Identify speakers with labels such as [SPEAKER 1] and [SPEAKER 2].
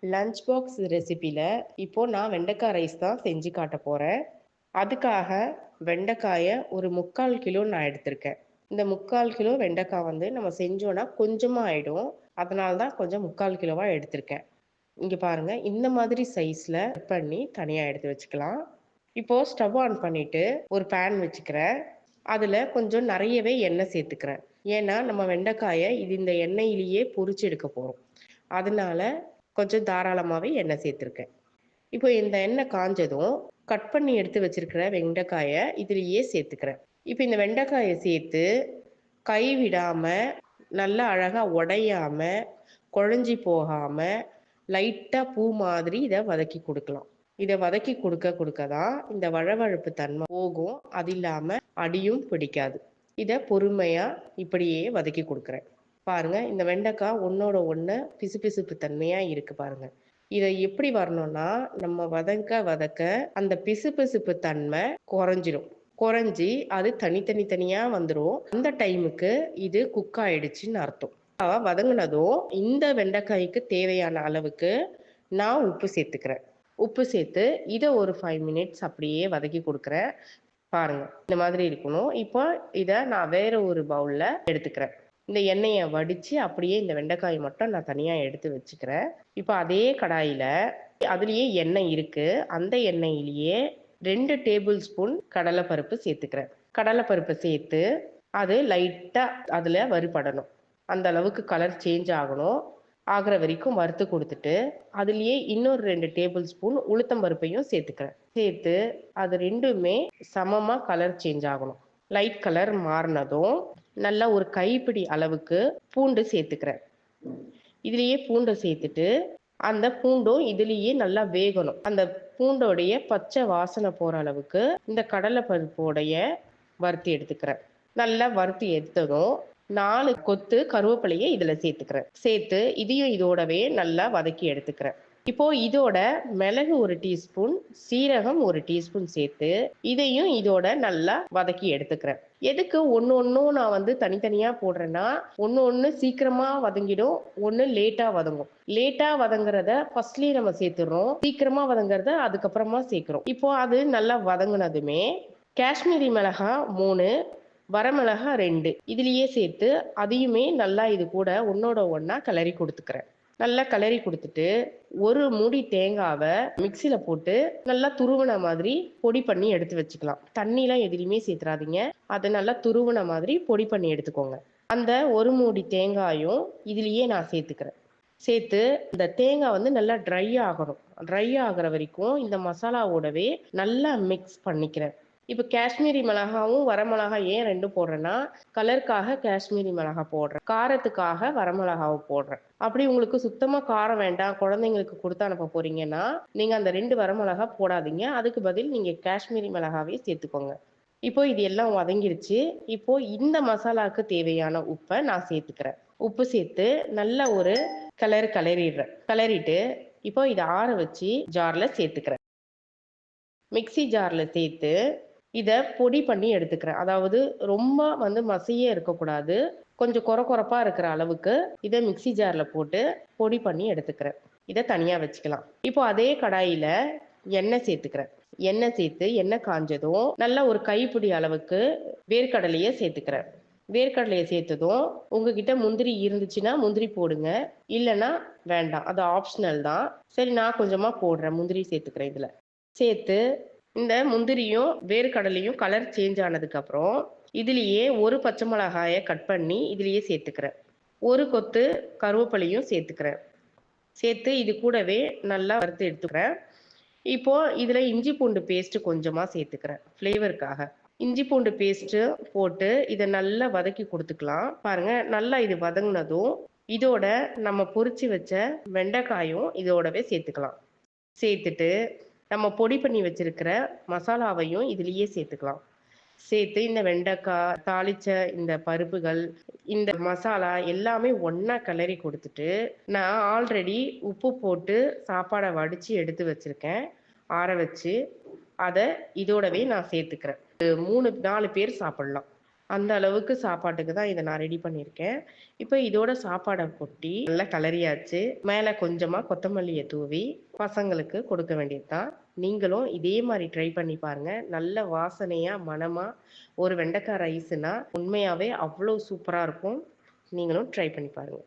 [SPEAKER 1] Lunch box ரெசிபியில் இப்போ நான் வெண்டைக்காய் ரைஸ் தான் செஞ்சு காட்ட போகிறேன். அதுக்காக வெண்டைக்காயை ஒரு 3/4 கிலோ நான் எடுத்திருக்கேன். இந்த 3/4 கிலோ வெண்டைக்காய் வந்து நம்ம செஞ்சோன்னா கொஞ்சமாக ஆயிடும். அதனால தான் கொஞ்சம் 3/4 கிலோவாக எடுத்திருக்கேன். இங்கே பாருங்க, இந்த மாதிரி சைஸில் கட் பண்ணி தனியாக எடுத்து வச்சுக்கலாம். இப்போது ஸ்டவ் ஆன் பண்ணிவிட்டு ஒரு பேன் வச்சுக்கிறேன். அதில் கொஞ்சம் நிறையவே எண்ணெய் சேர்த்துக்கிறேன். ஏன்னா நம்ம வெண்டைக்காயை இந்த எண்ணெயிலேயே பொரிச்சு எடுக்க போகிறோம். அதனால கொஞ்சம் தாராளமாகவே எண்ணெய் சேர்த்துருக்கேன். இப்போ இந்த எண்ணெய் காஞ்சதும் கட் பண்ணி எடுத்து வச்சிருக்கிற வெண்டைக்காயை இதுலேயே சேர்த்துக்கிறேன். இப்போ இந்த வெண்டைக்காயை சேர்த்து கை விடாம நல்லா அழகா உடையாம குழஞ்சி போகாம லைட்டாக பூ மாதிரி இதை வதக்கி கொடுக்கலாம். இதை வதக்கி கொடுக்க தான் இந்த வழவழப்பு தன்மை போகும். அது இல்லாம அடியும் பிடிக்காது. இதை பொறுமையா இப்படியே வதக்கி கொடுக்குறேன். பாருங்க, இந்த வெண்டைக்காய் ஒன்னோட ஒன்று பிசுபிசுப்பு தன்மையா இருக்கு பாருங்க. இதை எப்படி வரணும்னா, நம்ம வதக்க அந்த பிசுபிசுப்பு தன்மை குறைஞ்சிரும். குறைஞ்சி அது தனித்தனியா வந்துடும். அந்த டைமுக்கு இது குக் ஆயிடுச்சுன்னு அர்த்தம். வதங்கினதும் இந்த வெண்டைக்காய்க்கு தேவையான அளவுக்கு நான் உப்பு சேர்த்துக்கிறேன். உப்பு சேர்த்து இதை ஒரு 5 மினிட்ஸ் அப்படியே வதக்கி கொடுக்குறேன். பாருங்க, இந்த மாதிரி இருக்கணும். இப்போ இதை நான் வேற ஒரு பவுல்ல எடுத்துக்கிறேன். இந்த எண்ணெயை வடித்து அப்படியே இந்த வெண்டைக்காய் மட்டும் நான் தனியாக எடுத்து வச்சுக்கிறேன். இப்போ அதே கடாயில் அதுலேயே எண்ணெய் இருக்குது. அந்த எண்ணெயிலேயே 2 டேபிள் ஸ்பூன் கடலைப்பருப்பு சேர்த்துக்கிறேன். கடலைப்பருப்பை சேர்த்து அது லைட்டாக அதில் வறுபடணும். அந்த அளவுக்கு கலர் சேஞ்ச் ஆகிற வரைக்கும் வறுத்து கொடுத்துட்டு அதுலேயே இன்னொரு 2 டேபிள் ஸ்பூன் உளுத்தம்பருப்பையும் சேர்த்துக்கிறேன். சேர்த்து அது ரெண்டுமே சமமாக கலர் சேஞ்ச் ஆகணும். லைட் கலர் மாறினதும் நல்லா ஒரு கைப்பிடி அளவுக்கு பூண்டு சேர்த்துக்கிறேன். இதுலேயே பூண்டை சேர்த்துட்டு அந்த பூண்டும் இதுலேயே நல்லா வேகணும். அந்த பூண்டோடைய பச்சை வாசனை போகிற அளவுக்கு இந்த கடலை பருப்போடைய வறுத்து எடுத்துக்கிறேன். நல்லா வறுத்து எடுத்ததும் 4 கொத்து கருவேப்பிலையை இதில் சேர்த்துக்கிறேன். சேர்த்து இதையும் இதோடவே நல்லா வதக்கி எடுத்துக்கிறேன். இப்போ இதோட மிளகு 1 டீஸ்பூன், சீரகம் 1 டீஸ்பூன் சேர்த்து இதையும் இதோட நல்லா வதக்கி எடுத்துக்கிறேன். எதுக்கு ஒன்றும் நான் வந்து தனித்தனியாக போடுறேன்னா, ஒன்று சீக்கிரமாக வதங்கிடும், ஒன்று லேட்டாக வதங்கும். லேட்டாக வதங்குறத ஃபர்ஸ்ட்லேயே நம்ம சேர்த்துடுறோம், சீக்கிரமாக வதங்குறத அதுக்கப்புறமா சேர்க்குறோம். இப்போ அது நல்லா வதங்கினதுமே காஷ்மீரி மிளகாய் 3, வரமிளகா 2 இதுலேயே சேர்த்து அதையுமே நல்லா இது கூட ஒன்னோட ஒன்றா கிளறி கொடுத்துக்கிறேன். நல்லா கிளறி கொடுத்துட்டு ஒரு மூடி தேங்காவை மிக்சியில் போட்டு நல்லா துருவின மாதிரி பொடி பண்ணி எடுத்து வச்சுக்கலாம். தண்ணிலாம் எதுலையுமே சேர்த்துறாதீங்க. அதை நல்லா துருவின மாதிரி பொடி பண்ணி எடுத்துக்கோங்க. அந்த ஒரு மூடி தேங்காயும் இதுலேயே நான் சேர்த்துக்கிறேன். சேர்த்து இந்த தேங்காய் வந்து நல்லா ட்ரை ஆகணும். ட்ரை ஆகிற வரைக்கும் இந்த மசாலாவோடவே நல்லா மிக்ஸ் பண்ணிக்கிறேன். இப்போ காஷ்மீரி மிளகாவும் வரமிளகாய் ஏன் 2 போடுறேன்னா, கலருக்காக காஷ்மீரி மிளகாய் போடுறேன், காரத்துக்காக வரமிளகாவை போடுறேன். அப்படி உங்களுக்கு சுத்தமாக காரம் வேண்டாம், குழந்தைங்களுக்கு கொடுத்து அனுப்ப போறீங்கன்னா நீங்கள் அந்த 2 வரமிளகாய் போடாதீங்க. அதுக்கு பதில் நீங்கள் காஷ்மீரி மிளகாவே சேர்த்துக்கோங்க. இப்போ இது எல்லாம் வதங்கிருச்சு. இப்போ இந்த மசாலாவுக்கு தேவையான உப்பை நான் சேர்த்துக்கிறேன். உப்பு சேர்த்து நல்ல ஒரு கிளறிடுறேன். கிளறிட்டு இப்போ இதை ஆற வச்சு ஜாரில் சேர்த்துக்கிறேன். மிக்சி ஜாரில் சேர்த்து இதை பொடி பண்ணி எடுத்துக்கிறேன். அதாவது ரொம்ப வந்து மசியே இருக்கக்கூடாது, கொஞ்சம் கொரப்பாக இருக்கிற அளவுக்கு இதை மிக்சி ஜாரில் போட்டு பொடி பண்ணி எடுத்துக்கிறேன். இதை தனியாக வச்சுக்கலாம். இப்போ அதே கடாயில் எண்ணெய் சேர்த்துக்கிறேன். எண்ணெய் சேர்த்து எண்ணெய் காஞ்சதும் நல்லா ஒரு கைப்பிடி அளவுக்கு வேர்க்கடலையை சேர்த்துக்கிறேன். வேர்க்கடலையை சேர்த்ததும் உங்ககிட்ட முந்திரி இருந்துச்சுன்னா முந்திரி போடுங்க, இல்லைன்னா வேண்டாம், அது ஆப்ஷனல் தான். சரி, நான் கொஞ்சமாக போடுறேன், முந்திரி சேர்த்துக்கிறேன். இதில் சேர்த்து இந்த முந்திரியும் வேர்க்கடலையும் கலர் சேஞ்ச் ஆனதுக்கு அப்புறம் இதுலேயே ஒரு பச்சை மிளகாயை கட் பண்ணி இதுலேயே சேர்த்துக்கிறேன். ஒரு கொத்து கருவேப்பிலையும் சேர்த்துக்கிறேன். சேர்த்து இது கூடவே நல்லா வறுத்து எடுத்துக்கிறேன். இப்போ இதில் இஞ்சி பூண்டு பேஸ்ட் கொஞ்சமாக சேர்த்துக்கிறேன் ஃப்ளேவருக்காக. இஞ்சி பூண்டு பேஸ்ட்டு போட்டு இதை நல்லா வதக்கி கொடுத்துக்கலாம். பாருங்க, நல்லா இது வதங்கினதும் இதோட நம்ம பொரிச்சு வச்ச வெண்டைக்காயும் இதோடவே சேர்த்துக்கலாம். சேர்த்துட்டு நம்ம பொடி பண்ணி வச்சிருக்கிற மசாலாவையும் இதுலேயே சேர்த்துக்கலாம். சேர்த்து இந்த வெண்டைக்காய் தாளிச்ச இந்த பருப்புகள், இந்த மசாலா எல்லாமே ஒன்றா கிளறி கொடுத்துட்டு, நான் ஆல்ரெடி உப்பு போட்டு சாப்பாடை வடித்து எடுத்து வச்சுருக்கேன், ஆற வச்சு. அதை இதோடவே நான் சேர்த்துக்கிறேன். 3-4 பேர் சாப்பிட்லாம். அந்த அளவுக்கு சாப்பாட்டுக்கு தான் இத நான் ரெடி பண்ணியிருக்கேன். இப்ப இதோட சாப்பாட கொட்டி நல்லா கெளறியாச்சு. மேல கொஞ்சமா கொத்தமல்லிய தூவி பசங்களுக்கு கொடுக்க வேண்டியது தான். நீங்களும் இதே மாரி ட்ரை பண்ணி பாருங்க. நல்ல வாசனையா, மணமா ஒரு வெண்டைக்கா ரைஸ்னா உண்மையாவே அவ்ளோ சூப்பரா இருக்கும். நீங்களும் ட்ரை பண்ணி பாருங்க.